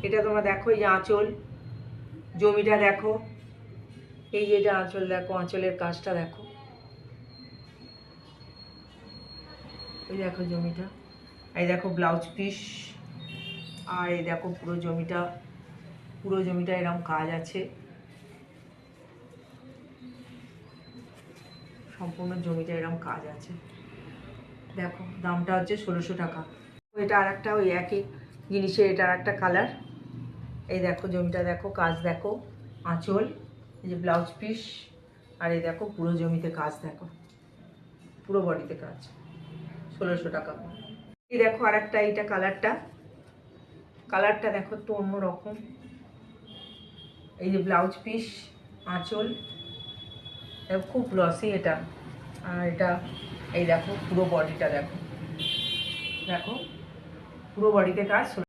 এটা তোমরা দেখো, এই যে আঁচল, জমিটা দেখো, এই যে আঁচল দেখো, আঁচলের কাজটা দেখো, এই দেখো জমিটা, এই দেখো ব্লাউজ পিস, আর এই দেখো পুরো জমিটা এরকম কাজ আছে, সম্পূর্ণ জমিটা এরকম কাজ আছে। দেখো দামটা হচ্ছে 1600 টাকা। এটা আর একটা ওই একই জিনিসের, এটা আর একটা কালার। এই দেখো জমিটা দেখো, কাজ দেখো, আঁচল, এই যে ব্লাউজ পিস, আর এই দেখো পুরো জমিতে কাজ দেখো, পুরো বডিতে কাজ, 1600 টাকা। এই দেখো আর একটা, এইটা কালারটা দেখো তো অন্যরকম। এই যে ব্লাউজ পিস, আঁচল, খুব গ্লসি এটা। আর এটা এই দেখো পুরো বডিটা দেখো, পুরো বডিতে কাজ।